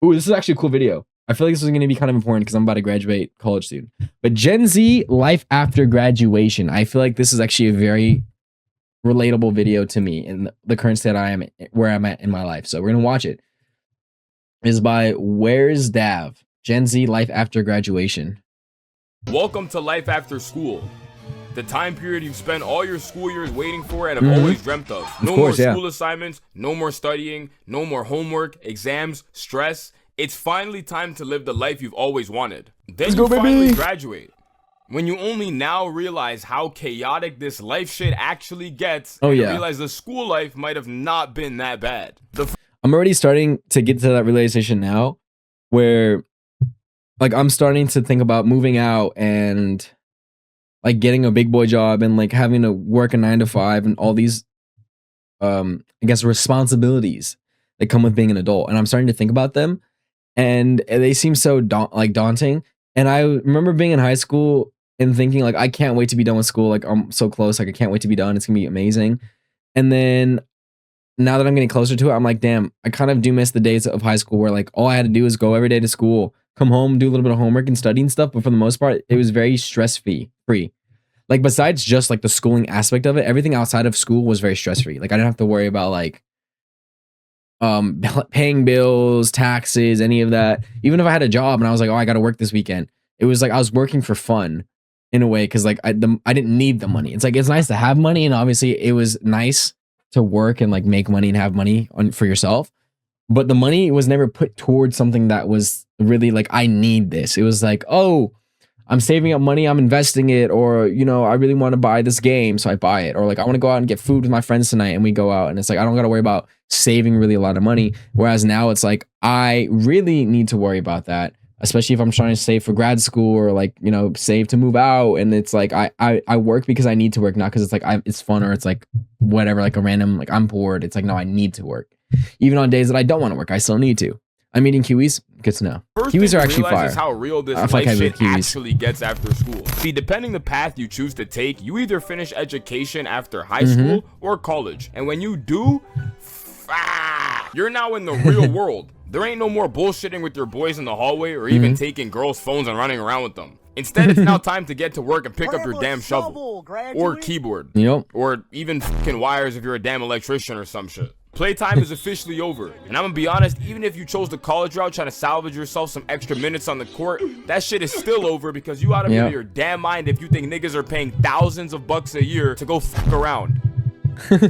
Ooh, this is actually a cool video. I feel like this is going to be kind of important because I'm about to graduate college soon. But Gen Z life after graduation. I feel like this is actually a very relatable video to me in the current state I am, where I'm at in my life. So we're gonna watch it. It's by Where's Dav? Gen Z life after graduation. Welcome to life after school. The time period you've spent all your school years waiting for and have always dreamt of. No more school assignments, no more studying, no more homework, exams, stress. It's finally time to live the life you've always wanted. Then you finally graduate. When you only now realize how chaotic this life shit actually gets, you realize the school life might have not been that bad. I'm already starting to get to that realization now, where like I'm starting to think about moving out and like getting a big boy job and like having to work a 9 to 5 and all these I guess responsibilities that come with being an adult. And I'm starting to think about them, and they seem so daunting. And I remember being in high school and thinking like, I can't wait to be done with school. Like I'm so close. Like I can't wait to be done. It's gonna be amazing. And then now that I'm getting closer to it, I'm like, damn, I kind of do miss the days of high school where like all I had to do was go every day to school, come home, do a little bit of homework and study and stuff. But for the most part, it was very free. Like besides just like the schooling aspect of it, everything outside of school was very stress free. Like I didn't have to worry about like paying bills, taxes, any of that. Even if I had a job and I was like, oh, I got to work this weekend, it was like I was working for fun in a way, because like I didn't need the money. It's like it's nice to have money, and obviously it was nice to work and like make money and have money for yourself, but the money was never put towards something that was really like, I need this. It was like, oh, I'm saving up money, I'm investing it, or you know, I really want to buy this game, so I buy it, or like I want to go out and get food with my friends tonight, and we go out, and it's like I don't got to worry about saving really a lot of money. Whereas now it's like I really need to worry about that, especially if I'm trying to save for grad school, or like, you know, save to move out. And it's like I work because I need to work, not because it's like it's fun, or it's like whatever, like a random like I'm bored. It's like, no, I need to work. Even on days that I don't want to work, I still need to. I'm eating kiwis. Good to know. Kiwis are actually fire. Is how real this life shit actually gets after school. See, depending the path you choose to take, you either finish education after high school or college. And when you do, you're now in the real world. There ain't no more bullshitting with your boys in the hallway, or even taking girls' phones and running around with them. Instead, it's now time to get to work and pick up your damn shovel or keyboard, or even fucking wires if you're a damn electrician or some shit. Playtime is officially over, and I'm gonna be honest, even if you chose the college route trying to salvage yourself some extra minutes on the court, that shit is still over, because you ought to be out of your damn mind if you think niggas are paying thousands of bucks a year to go fuck around.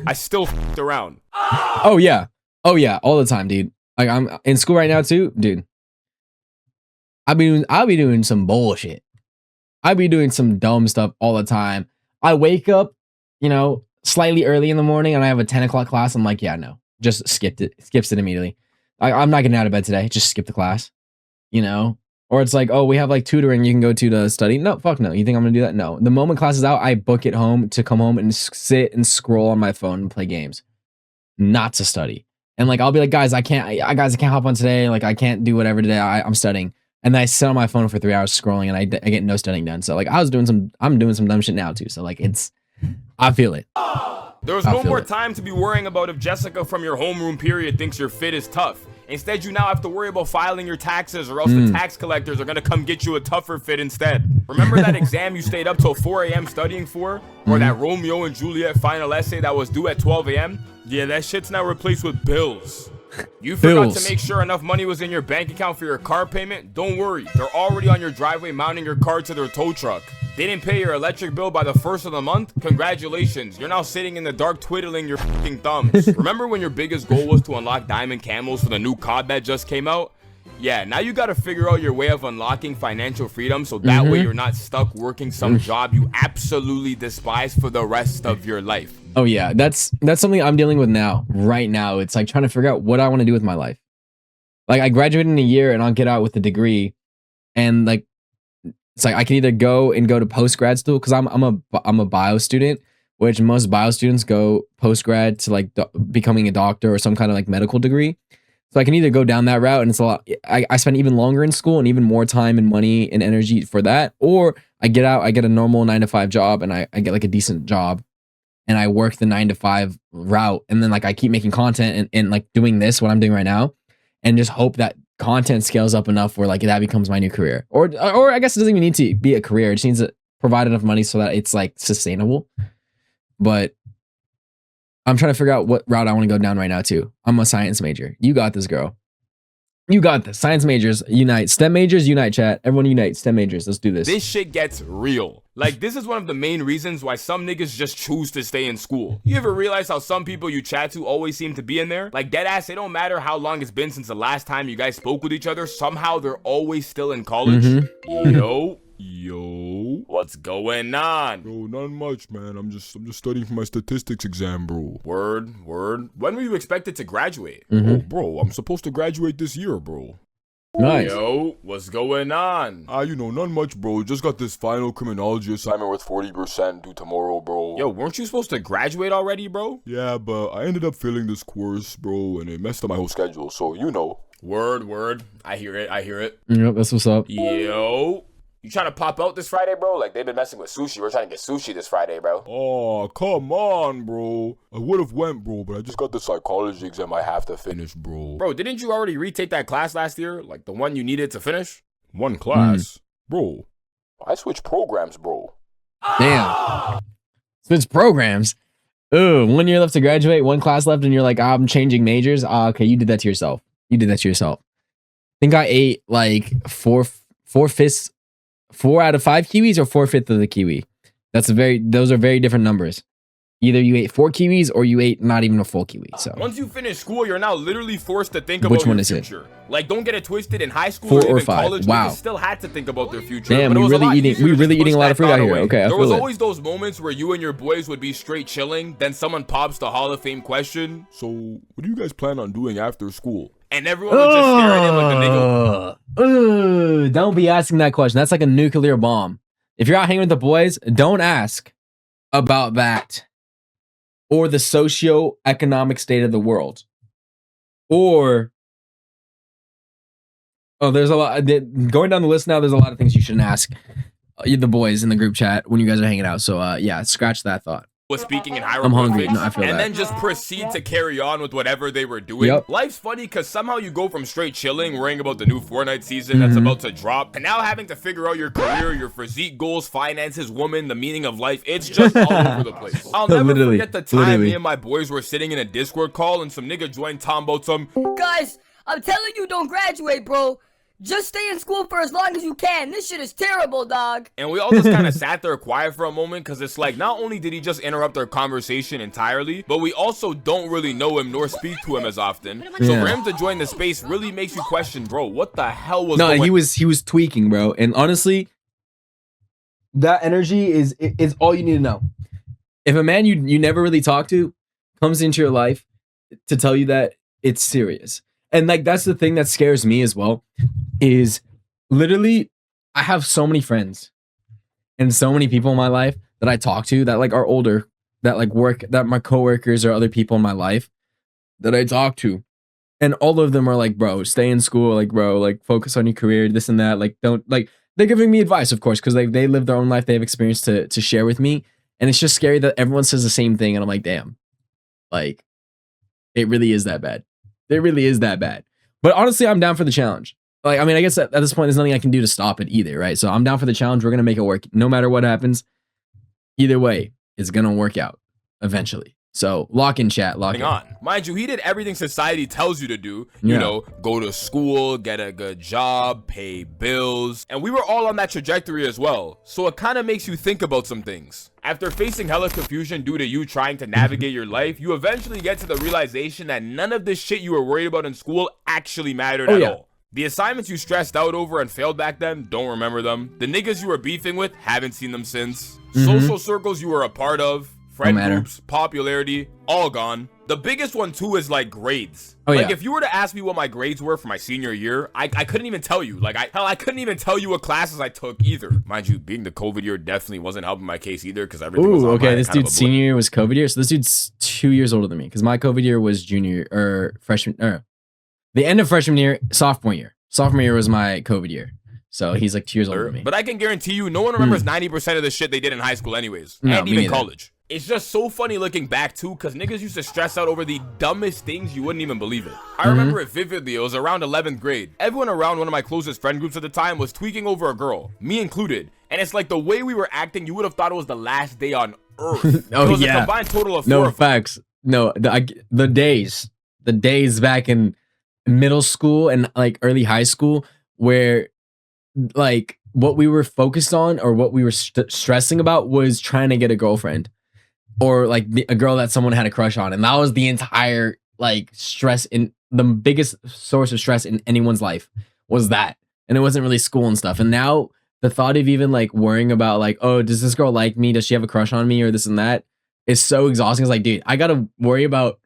I still fucked around. Oh yeah, all the time, dude. Like I'm in school right now too, dude. I'll be doing some bullshit. I'll be doing some dumb stuff all the time. I wake up, you know, slightly early in the morning, and I have a 10 o'clock class. I'm like, yeah, no, just skips it immediately. I'm not getting out of bed today. Just skip the class, you know? Or it's like, oh, we have like tutoring you can go to study. No, fuck no. You think I'm gonna do that? No. The moment class is out, I book it home to come home and sit and scroll on my phone and play games, not to study. And like, I'll be like, guys, I can't hop on today. Like, I can't do whatever today. I'm studying. And then I sit on my phone for 3 hours scrolling, and I get no studying done. So like, I'm doing some dumb shit now too. So like, I feel it. There's no more time to be worrying about if Jessica from your homeroom period thinks your fit is tough. Instead, you now have to worry about filing your taxes, or else the tax collectors are gonna come get you a tougher fit instead. Remember that exam you stayed up till 4 a.m. studying for? Or that Romeo and Juliet final essay that was due at 12 a.m.? Yeah, that shit's now replaced with bills. You forgot to make sure enough money was in your bank account for your car payment? Don't worry, they're already on your driveway mounting your car to their tow truck. They didn't pay your electric bill by the 1st of the month? Congratulations, you're now sitting in the dark twiddling your fucking thumbs. Remember when your biggest goal was to unlock diamond camos for the new COD that just came out? Yeah, now you gotta figure out your way of unlocking financial freedom, so that way you're not stuck working some job you absolutely despise for the rest of your life. Oh yeah, that's something I'm dealing with now. Right now, it's like trying to figure out what I want to do with my life. Like I graduated in a year, and I'll get out with a degree, and like it's like I can either go to post grad school, because I'm a bio student, which most bio students go post grad to like becoming a doctor or some kind of like medical degree. So I can either go down that route, and it's a lot. I spend even longer in school and even more time and money and energy for that, or I get out, I get a normal 9 to 5 job, and I get like a decent job, and I work the 9 to 5 route, and then like I keep making content and like doing this, what I'm doing right now, and just hope that content scales up enough where like that becomes my new career, or I guess it doesn't even need to be a career. It just needs to provide enough money so that it's like sustainable. But I'm trying to figure out what route I want to go down right now too. I'm a science major. You got this, girl. You got this. Science majors unite. STEM majors unite, chat. Everyone unite. STEM majors. Let's do this. This shit gets real. Like, this is one of the main reasons why some niggas just choose to stay in school. You ever realize how some people you chat to always seem to be in there? Like, deadass, it don't matter how long it's been since the last time you guys spoke with each other. Somehow they're always still in college. Yo, what's going on? Bro, not much, man. I'm just studying for my statistics exam, bro. Word. When were you expected to graduate? Oh, bro, I'm supposed to graduate this year, bro. Nice. Yo, what's going on? You know, not much, bro. Just got this final criminology assignment worth 40% due tomorrow, bro. Yo, weren't you supposed to graduate already, bro? Yeah, but I ended up failing this course, bro, and it messed up my whole schedule, so you know. Word. I hear it. Yep, that's what's up. Yo. You trying to pop out this Friday, bro? Like, they've been messing with sushi. We're trying to get sushi this Friday, bro. Oh, come on, bro. I would have went, bro, but I just got the psychology exam I have to finish, bro. Bro, didn't you already retake that class last year? Like, the one you needed to finish? One class? Bro, I switched programs, bro. Damn. Switch programs. Ooh, 1 year left to graduate, one class left, and you're like, I'm changing majors. Okay, you did that to yourself. I think I ate like 4 out of 5 kiwis or 4/5 of the kiwi. Those are very different numbers. Either you ate 4 kiwis or you ate not even a full kiwi. So once you finish school, you're now literally forced to think about which one your is future. Like, don't get it twisted. In high school 4 or or even 5. college, Wow. niggas still had to think about their future. Damn, but it we was a really lot eating easier to just push a lot that of fruit thought out here. away. Okay, I there was feel it. always those moments where you and your boys would be straight chilling, then someone pops the Hall of Fame question. So, what do you guys plan on doing after school? And everyone would just stare at him like the nigga. Don't be asking that question. That's like a nuclear bomb. If you're out hanging with the boys, don't ask about that or the socio-economic state of the world. Or, there's a lot. Going down the list now, there's a lot of things you shouldn't ask the boys in the group chat when you guys are hanging out. So, yeah, scratch that thought. Was speaking in I'm hungry. No, I feel and that. then just proceed to carry on with whatever they were doing. Yep. Life's funny because somehow you go from straight chilling, worrying about the new Fortnite season that's about to drop, and now having to figure out your career, your physique goals, finances, woman, the meaning of life. It's just all over the place. I'll never forget the time me and my boys were sitting in a Discord call and some nigga joined Tom about some. Guys, I'm telling you, don't graduate, bro. Just stay in school for as long as you can. This shit is terrible, dog. And we all just kind of sat there quiet for a moment because it's like, not only did he just interrupt our conversation entirely, but we also don't really know him nor speak to him as often. So for him to join the space really makes you question, bro, what the hell was going on? he was tweaking, bro. And honestly, that energy is all you need to know. If a man you never really talk to comes into your life to tell you that, it's serious. And like that's the thing that scares me as well, is literally I have so many friends and so many people in my life that I talk to that like are older, that like work, that my coworkers or other people in my life that I talk to. And all of them are like, bro, stay in school, like, bro, like focus on your career, this and that. Like, don't, like, they're giving me advice, of course, because like they live their own life, they have experience to share with me. And it's just scary that everyone says the same thing. And I'm like, damn, like, it really is that bad. It really is that bad. But honestly, I'm down for the challenge. Like, I mean, I guess at this point, there's nothing I can do to stop it either, right? So I'm down for the challenge. We're going to make it work. No matter what happens, either way, it's going to work out eventually. So lock in, chat. Lock in. Mind you, he did everything society tells you to do. You know, go to school, get a good job, pay bills. And we were all on that trajectory as well. So it kind of makes you think about some things. After facing hella confusion due to you trying to navigate your life, you eventually get to the realization that none of this shit you were worried about in school actually mattered at all. The assignments you stressed out over and failed back then, don't remember them. The niggas you were beefing with, haven't seen them since. Social circles you were a part of, friend groups, popularity, all gone. The biggest one too is like grades. If you were to ask me what my grades were for my senior year, I couldn't even tell you. Like I couldn't even tell you what classes I took either. Mind you, being the COVID year definitely wasn't helping my case either because everything was online. This dude's senior year was COVID year. So this dude's 2 years older than me because my COVID year was junior or freshman, the end of freshman year, sophomore year. Sophomore year was my COVID year. So he's like 2 years older than me. But I can guarantee you, no one remembers 90% of the shit they did in high school anyways. No, and even college. It's just so funny looking back too, because niggas used to stress out over the dumbest things you wouldn't even believe it. I remember it vividly. It was around 11th grade. Everyone around one of my closest friend groups at the time was tweaking over a girl, me included. And it's like the way we were acting, you would have thought it was the last day on earth. Oh, it was yeah. a combined total of No 4 facts. No, the days back in middle school and like early high school where like what we were focused on or what we were stressing about was trying to get a girlfriend or like a girl that someone had a crush on. And that was the entire like stress in the biggest source of stress in anyone's life was that. And it wasn't really school and stuff. And now the thought of even like worrying about like, oh, does this girl like me? Does she have a crush on me or this and that is so exhausting. It's like, dude, I got to worry about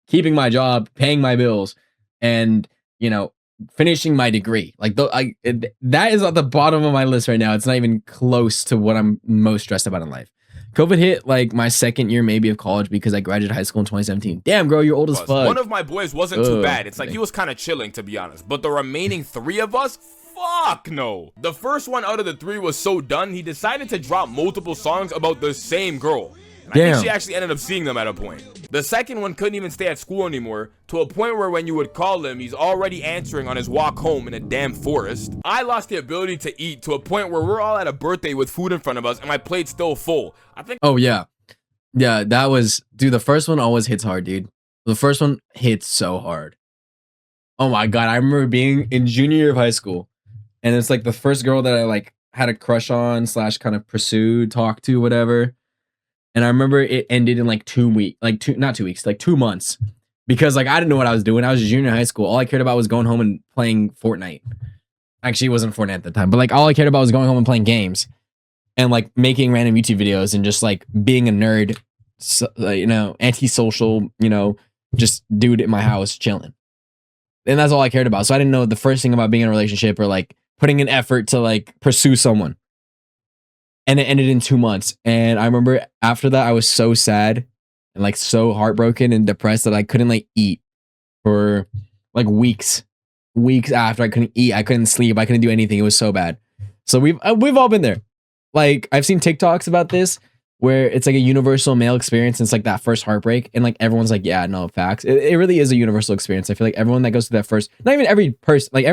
keeping my job, paying my bills, and, you know, finishing my degree. Like that is at the bottom of my list right now. It's not even close to what I'm most stressed about in life. COVID hit like my second year maybe of college because I graduated high school in 2017. Damn, girl, you're old as fuck. One of my boys wasn't too bad. It's like he was kind of chilling, to be honest. But the remaining 3 of us, fuck no. The first one out of the 3 was so done, he decided to drop multiple songs about the same girl. And I think she actually ended up seeing them at a point. The second one couldn't even stay at school anymore, to a point where when you would call him, he's already answering on his walk home in a damn forest. I lost the ability to eat to a point where we're all at a birthday with food in front of us and my plate's still full. I think— Oh yeah. Yeah, that was, dude, the first one always hits hard, dude. The first one hits so hard. Oh my God, I remember being in junior year of high school and it's like the first girl that I like had a crush on / kind of pursued, talked to, whatever. And I remember it ended in like 2 weeks, not 2 weeks, like 2 months. Because like I didn't know what I was doing. I was a junior in high school. All I cared about was going home and playing Fortnite. Actually, it wasn't Fortnite at the time, but like all I cared about was going home and playing games and like making random YouTube videos and just like being a nerd, you know, antisocial, you know, just dude in my house chilling. And that's all I cared about. So I didn't know the first thing about being in a relationship or like putting an effort to like pursue someone. And it ended in 2 months. And I remember after that, I was so sad and like so heartbroken and depressed that I couldn't like eat for like weeks. Weeks after I couldn't eat, I couldn't sleep, I couldn't do anything. It was so bad. So we've all been there. Like I've seen TikToks about this where it's like a universal male experience. And it's like that first heartbreak, and like everyone's like, yeah, no, facts. It really is a universal experience. I feel like everyone that goes through that first, not even every person, like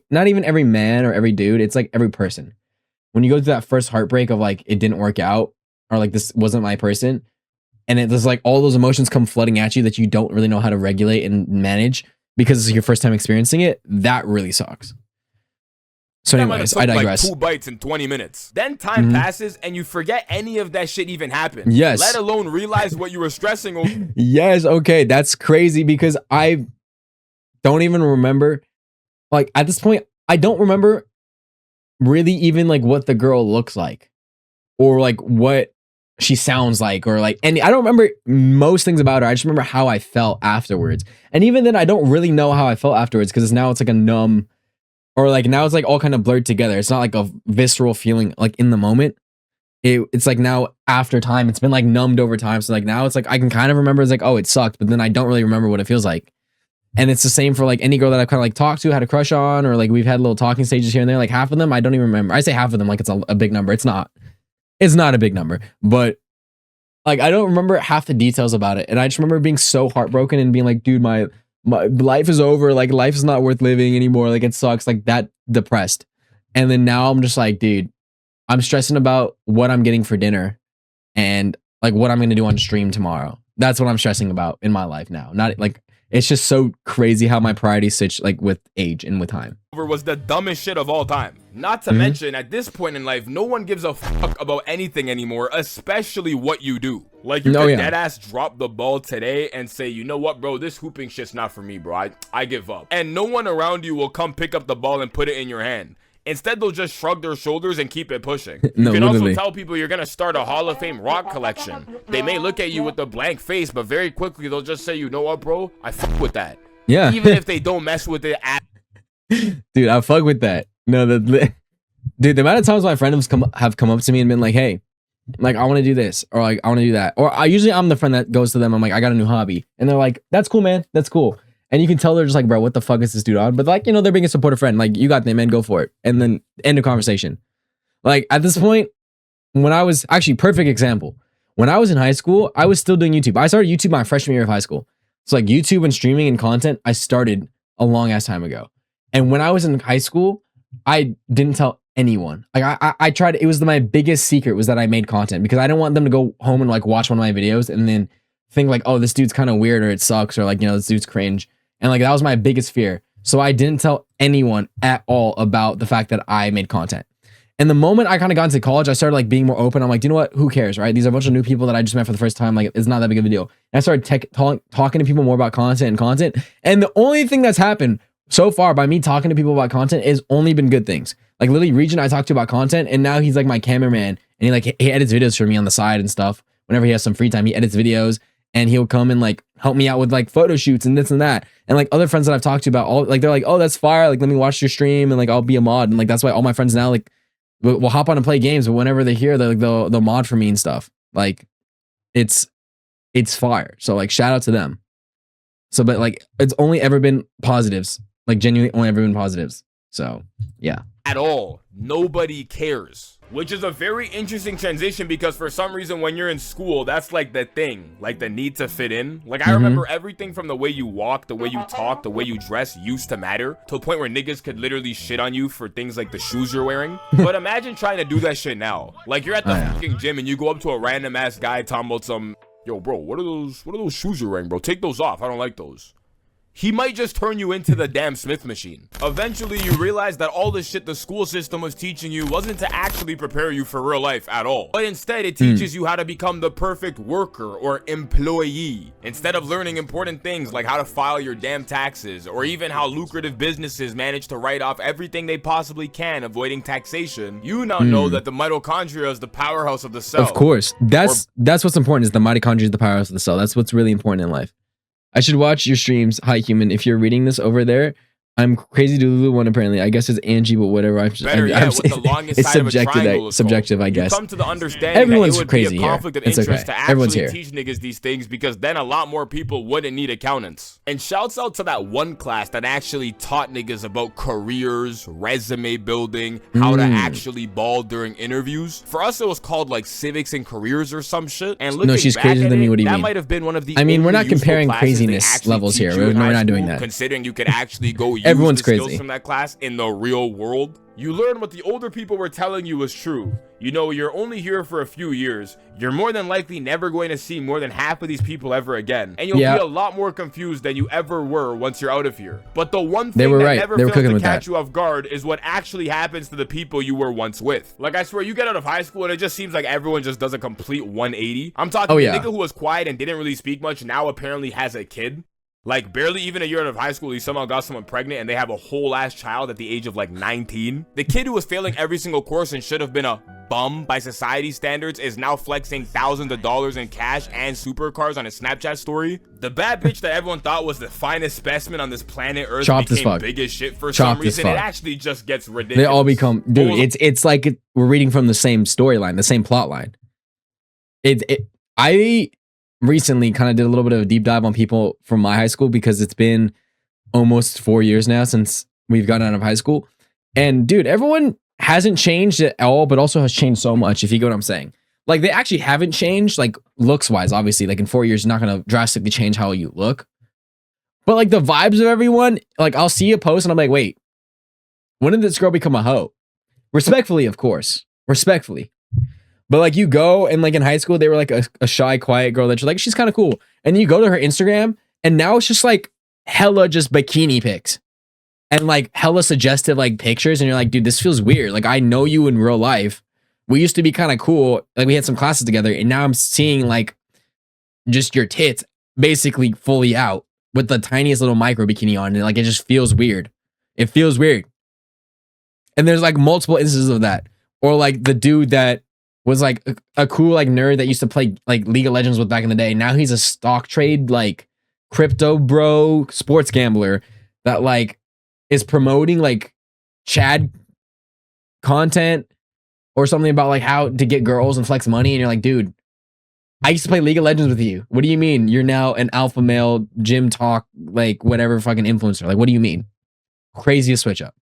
not even every man or every dude. It's like every person. When you go through that first heartbreak of like it didn't work out or like this wasn't my person, and it's like all those emotions come flooding at you that you don't really know how to regulate and manage because it's your first time experiencing it, that really sucks. So anyways, I digress. Like 2 bites in 20 minutes. Then time passes and you forget any of that shit even happened. Yes. Let alone realize what you were stressing over. Yes, okay, that's crazy because I don't even remember. Like at this point, I don't remember really even like what the girl looks like or like what she sounds like or like any. I don't remember most things about her. I just remember how I felt afterwards. And even then I don't really know how I felt afterwards because now it's like a numb, or like now it's like all kind of blurred together. It's not like a visceral feeling like in the moment. It's like now after time, it's been like numbed over time. So like now it's like I can kind of remember it's like, oh, it sucked, but then I don't really remember what it feels like. And it's the same for like any girl that I've kind of like talked to, had a crush on, or like we've had little talking stages here and there. Like half of them, I don't even remember. I say half of them like it's a big number. It's not a big number, but like I don't remember half the details about it. And I just remember being so heartbroken and being like, dude, my life is over. Like life is not worth living anymore. Like it sucks. Like that depressed. And then now I'm just like, dude, I'm stressing about what I'm getting for dinner and like what I'm going to do on stream tomorrow. That's what I'm stressing about in my life now. Not like, it's just so crazy how my priorities switch like with age and with time. Was the dumbest shit of all time. Not to mention, at this point in life, no one gives a fuck about anything anymore, especially what you do. Like you can deadass drop the ball today and say, you know what, bro, this hooping shit's not for me, bro. I give up. And no one around you will come pick up the ball and put it in your hand. Instead, they'll just shrug their shoulders and keep it pushing. You can also tell people you're going to start a Hall of Fame rock collection. They may look at you with a blank face, but very quickly they'll just say, you know what, bro? I fuck with that. Yeah. Even if they don't mess with it at— Dude, I fuck with that. No, dude, the amount of times my friends have come up to me and been like, hey, like, I want to do this, or like, I want to do that. Or I'm the friend that goes to them. I'm like, I got a new hobby. And they're like, that's cool, man. That's cool. And you can tell they're just like, bro, what the fuck is this dude on? But like, you know, they're being a supportive friend. Like, you got them, man, go for it. And then end of conversation. Like at this point, when I was actually perfect example, When I was in high school, I was still doing YouTube. I started YouTube my freshman year of high school. So like YouTube and streaming and content, I started a long ass time ago. And when I was in high school, I didn't tell anyone. Like I tried. It was my biggest secret was that I made content because I didn't want them to go home and like watch one of my videos and then think like, oh, this dude's kind of weird or it sucks or like, you know, this dude's cringe. And like that was my biggest fear. So I didn't tell anyone at all about the fact that I made content. And the moment I kind of got into college, I started like being more open. I'm like, you know what? Who cares, right? These are a bunch of new people that I just met for the first time. Like, it's not that big of a deal. And I started talking to people more about content. And the only thing that's happened so far by me talking to people about content is only been good things. Like literally Regent I talked to about content and now he's like my cameraman and he edits videos for me on the side and stuff. Whenever he has some free time, he edits videos and he'll come and like help me out with like photo shoots and this and that. And like other friends that I've talked to about all like, they're like, oh, that's fire. Like, let me watch your stream and like, I'll be a mod. And like, that's why all my friends now like, we'll hop on and play games, but whenever they're here, they'll mod for me and stuff. Like, it's fire. So like, shout out to them. So, but like, it's only ever been positives. Like, genuinely, only ever been positives. So, yeah. At all, nobody cares. Which is a very interesting transition because for some reason when you're in school, that's like the thing, like the need to fit in. Like I remember everything from the way you walk, the way you talk, the way you dress used to matter to a point where niggas could literally shit on you for things like the shoes you're wearing. But imagine trying to do that shit now. Like you're at the fucking gym and you go up to a random ass guy talking about some, yo bro, what are those shoes you're wearing, bro? Take those off. I don't like those. He might just turn you into the damn Smith machine. Eventually, you realize that all the shit the school system was teaching you wasn't to actually prepare you for real life at all. But instead, it teaches you how to become the perfect worker or employee. Instead of learning important things like how to file your damn taxes or even how lucrative businesses manage to write off everything they possibly can avoiding taxation, you now know that the mitochondria is the powerhouse of the cell. Of course. That's what's important is the mitochondria is the powerhouse of the cell. That's what's really important in life. I should watch your streams. Hi, human. If you're reading this over there, I'm crazy Lulu one apparently. I guess it's Angie, but whatever. I'm it's subjective, I guess. You come to the understanding everyone's that it would crazy be a conflict of it's interest okay. to Everyone's actually here. teach niggas these things because then a lot more people wouldn't need accountants. And shouts out to that one class that actually taught niggas about careers, resume building, how to actually ball during interviews. For us, it was called like civics and careers or some shit. And looking No, she's back crazier at than me. it, What do you that mean? might have been one of the I mean, we're only not comparing useful classes they craziness actually levels teach here. you We're in not high doing school, that. Considering you could actually go use Everyone's the skills crazy. from that class in the real world. You learn what the older people were telling you was true. You know, you're only here for a few years. You're more than likely never going to see more than half of these people ever again. And you'll be a lot more confused than you ever were once you're out of here. But the one thing that never fails to catch you off guard is what actually happens to the people you were once with. Like, I swear, you get out of high school and it just seems like everyone just does a complete 180. I'm talking the nigga who was quiet and didn't really speak much now apparently has a kid. Like, barely even a year out of high school, he somehow got someone pregnant and they have a whole ass child at the age of like 19. The kid who was failing every single course and should have been a bum by society standards is now flexing thousands of dollars in cash and supercars on his Snapchat story. The bad bitch that everyone thought was the finest specimen on this planet Earth became big as shit for some reason. It actually just gets ridiculous. They all become, dude, it's like we're reading from the same storyline, the same plot line. I recently kind of did a little bit of a deep dive on people from my high school because it's been almost 4 years now since we've gotten out of high school. And dude, everyone hasn't changed at all, but also has changed so much, if you get what I'm saying. Like, they actually haven't changed, like, looks-wise, obviously. Like, in 4 years, you're not going to drastically change how you look. But, like, the vibes of everyone, like, I'll see a post and I'm like, wait, when did this girl become a hoe? Respectfully, of course. Respectfully. But like, you go and like in high school, they were like a shy, quiet girl that you're like, she's kind of cool. And then you go to her Instagram and now it's just like hella just bikini pics and like hella suggestive like pictures. And you're like, dude, this feels weird. Like, I know you in real life. We used to be kind of cool. Like, we had some classes together and now I'm seeing like just your tits basically fully out with the tiniest little micro bikini on. And like, it just feels weird. It feels weird. And there's like multiple instances of that. Or like the dude that was like a cool like nerd that used to play like League of Legends with back in the day. Now he's a stock trade like crypto bro sports gambler that like is promoting like Chad content or something about like how to get girls and flex money. And you're like, dude, I used to play League of Legends with you. What do you mean you're now an alpha male gym talk like whatever fucking influencer? Like, what do you mean? Craziest switch up.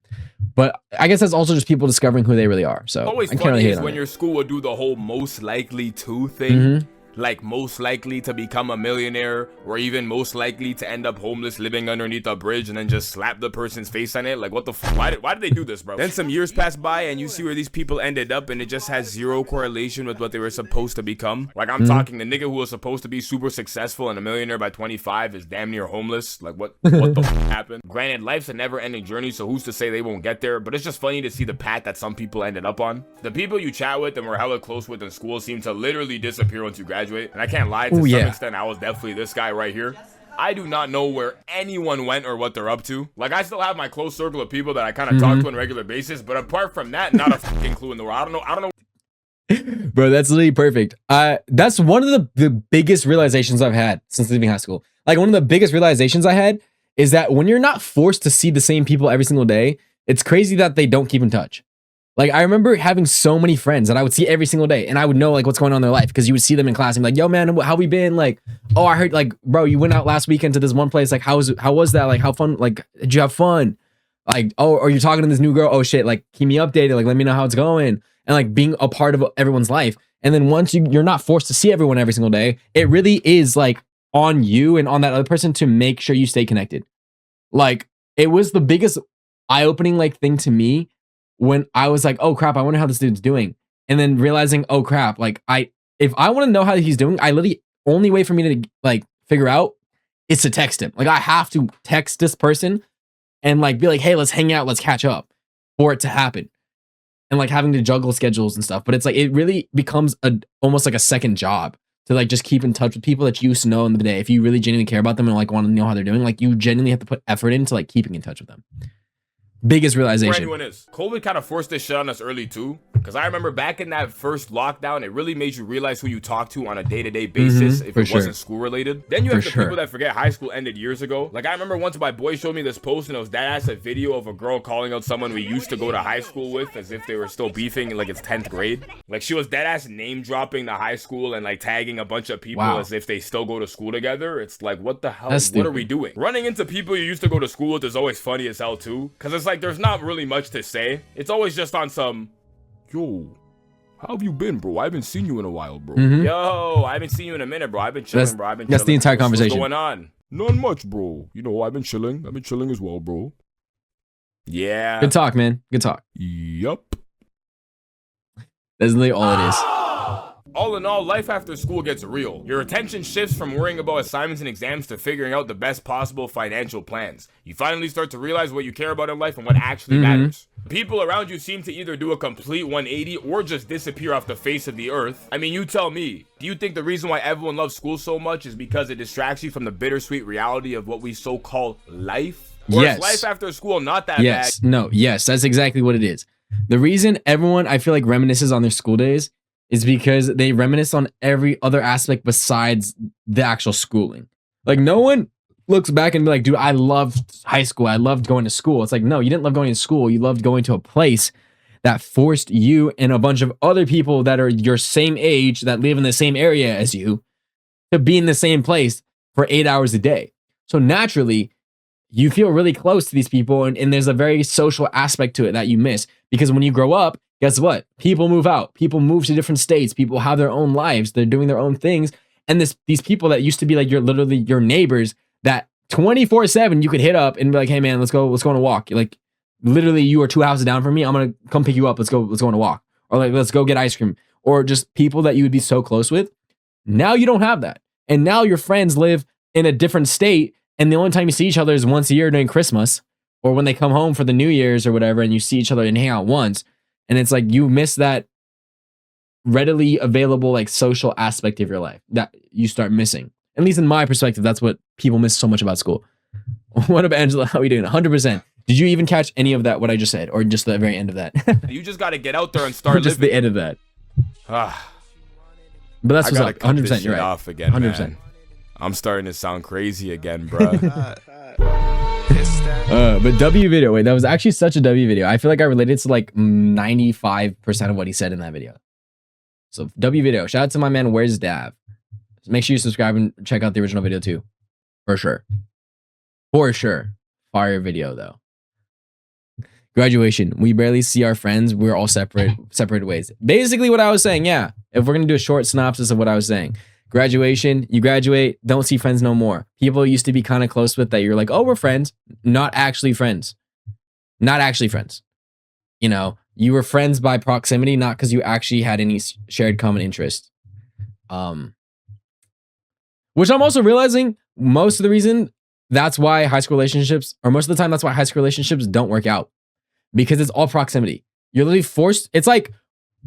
But I guess that's also just people discovering who they really are. So always I can't really funny hate is on when it. your school would do the whole most likely to thing. like most likely to become a millionaire, or even most likely to end up homeless living underneath a bridge and then just slap the person's face on it. Like, what the fuck? Why did they do this, bro? Then some years pass by and you see where these people ended up, and it just has zero correlation with what they were supposed to become. Like, I'm talking the nigga who was supposed to be super successful and a millionaire by 25 is damn near homeless. Like, what the fuck happened? Granted, life's a never-ending journey, so who's to say they won't get there? But it's just funny to see the path that some people ended up on. The people you chat with and were hella close with in school seem to literally disappear once you graduate. And I can't lie, to some extent, I was definitely this guy right here. I do not know where anyone went or what they're up to. Like, I still have my close circle of people that I kind of talk to on a regular basis, but apart from that, not a fucking clue in the world. I don't know. Bro, that's literally perfect. That's one of the biggest realizations I've had since leaving high school. Like, one of the biggest realizations I had is that when you're not forced to see the same people every single day, it's crazy that they don't keep in touch. Like, I remember having so many friends that I would see every single day, and I would know like what's going on in their life because you would see them in class and be like, yo man, how we been? Like, oh, I heard like, bro, you went out last weekend to this one place. Like, how was that? Like, how fun? Like, did you have fun? Like, oh, or you're talking to this new girl. Oh shit, like keep me updated. Like, let me know how it's going. And like being a part of everyone's life. And then once you're not forced to see everyone every single day, it really is like on you and on that other person to make sure you stay connected. Like, it was the biggest eye-opening like thing to me when I was like, oh crap, I wonder how this dude's doing. And then realizing, oh crap, like if I want to know how he's doing, I literally only way for me to like figure out is to text him. Like, I have to text this person and like be like, hey, let's hang out, let's catch up for it to happen. And like having to juggle schedules and stuff. But it's like, it really becomes almost like a second job to like just keep in touch with people that you used to know in the day. If you really genuinely care about them and like want to know how they're doing, like you genuinely have to put effort into like keeping in touch with them. Biggest realization. Where anyone is. COVID kind of forced this shit on us early too. Because I remember back in that first lockdown, it really made you realize who you talk to on a day-to-day basis if it wasn't school related. Then you have the people that forget high school ended years ago. Like, I remember once my boy showed me this post and it was that-ass a video of a girl calling out someone we used to go to high school with as if they were still beefing in like it's 10th grade. Like, she was that-ass name dropping the high school and like tagging a bunch of people as if they still go to school together. It's like, what the hell? What are we doing? Running into people you used to go to school with is always funny as hell too. Because it's like, there's not really much to say. It's always just on some, yo, how have you been, bro? I haven't seen you in a while, bro. Yo, I haven't seen you in a minute, bro. I've been chilling, bro. I've been chilling. That's the entire conversation. What's going on? Not much, bro. You know, I've been chilling. I've been chilling as well, bro. Yeah. Good talk, man. Good talk. Yup. That's literally all it is. All in all, life after school gets real. Your attention shifts from worrying about assignments and exams to figuring out the best possible financial plans. You finally start to realize what you care about in life and what actually matters. People around you seem to either do a complete 180 or just disappear off the face of the earth. I mean, you tell me, do you think the reason why everyone loves school so much is because it distracts you from the bittersweet reality of what we so call life? Or is life after school not that bad? No, yes, that's exactly what it is. The reason everyone, I feel like, reminisces on their school days is because they reminisce on every other aspect besides the actual schooling. Like, no one looks back and be like, dude, I loved high school. I loved going to school. It's like, no, you didn't love going to school. You loved going to a place that forced you and a bunch of other people that are your same age, that live in the same area as you, to be in the same place for 8 hours a day. So naturally, you feel really close to these people, and there's a very social aspect to it that you miss. Because when you grow up, guess what? People move out. People move to different states. People have their own lives. They're doing their own things. And these people that used to be like literally your neighbors, that 24/7 you could hit up and be like, hey man, let's go on a walk. Like, literally, you are 2 houses down from me. I'm gonna come pick you up. Let's go on a walk. Or like, let's go get ice cream. Or just people that you would be so close with. Now you don't have that. And now your friends live in a different state, and the only time you see each other is once a year during Christmas, or when they come home for the New Year's or whatever, and you see each other and hang out once. And it's like, you miss that readily available like social aspect of your life that you start missing. At least in my perspective, that's what people miss so much about school. What up, Angela? How are you doing? 100%. Did you even catch any of that, what I just said? Or just the very end of that? You just got to get out there and start just living. The end of that. But that's what's up. 100%. You're right. Off again, 100%. Man. I'm starting to sound crazy again, bro. But W video, wait, that was actually such a W video. I feel like I related to like 95% of what he said in that video. So W video, shout out to my man, Where's Dav? So make sure you subscribe and check out the original video too. For sure. For sure. Fire video though. Graduation. We barely see our friends. We're all separate ways. Basically what I was saying, yeah. If we're going to do a short synopsis of what I was saying. Graduation, you graduate, don't see friends no more. People you used to be kind of close with that you're like, oh, we're friends. Not actually friends. Not actually friends. You know, you were friends by proximity, not because you actually had any shared common interest. Which I'm also realizing most of the reason that's why high school relationships, or most of the time that's why high school relationships don't work out. Because it's all proximity. You're literally forced. It's like,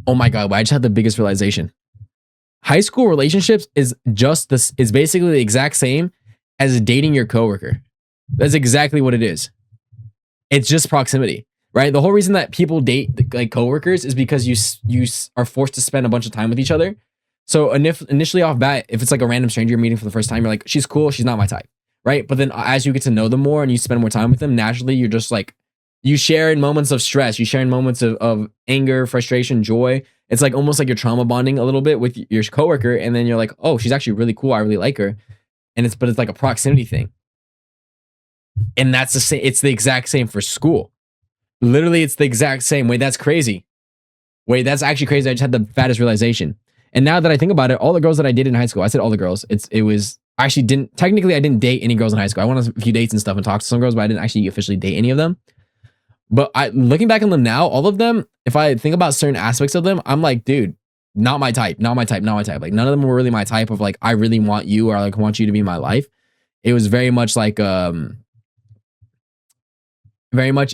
oh my God, I just had the biggest realization. High school relationships is basically the exact same as dating your coworker. That's exactly what it is. It's just proximity, right? The whole reason that people date like coworkers is because you are forced to spend a bunch of time with each other. So initially off bat, if it's like a random stranger you're meeting for the first time, you're like, she's cool, she's not my type, right? But then as you get to know them more and you spend more time with them, naturally you're just like, you share in moments of stress, you share in moments of anger, frustration, joy. It's like almost like you're trauma bonding a little bit with your coworker, and then you're like, oh, she's actually really cool, I really like her. But it's like a proximity thing. And that's the same, it's the exact same for school. Literally, it's the exact same. Wait, that's crazy. Wait, that's actually crazy. I just had the fattest realization. And now that I think about it, all the girls that I did in high school, I said all the girls. It was I actually didn't date any girls in high school. I went on a few dates and stuff and talked to some girls, but I didn't actually officially date any of them. But looking back on them now, all of them, if I think about certain aspects of them, I'm like, dude, not my type, not my type, not my type. Like none of them were really my type of like, I really want you, or I like want you to be my life. It was very much like, it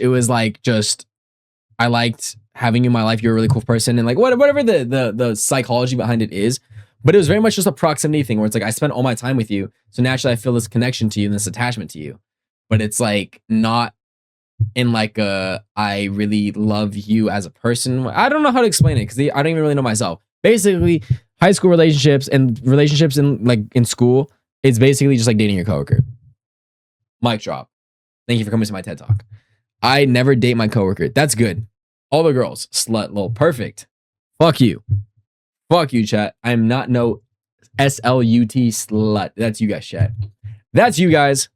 was like just, I liked having you in my life. You're a really cool person. And like, whatever the psychology behind it is, but it was very much just a proximity thing where it's like, I spent all my time with you. So naturally I feel this connection to you and this attachment to you, but it's like not in like I really love you as a person. I don't know how to explain it because I don't even really know myself. Basically, high school relationships and relationships in school, it's basically just like dating your coworker. Mic drop. Thank you for coming to my TED Talk. I never date my coworker. That's good. All the girls, slut, lol, perfect. Fuck you. Fuck you, chat. I'm not no SLUT slut. That's you guys, chat. That's you guys.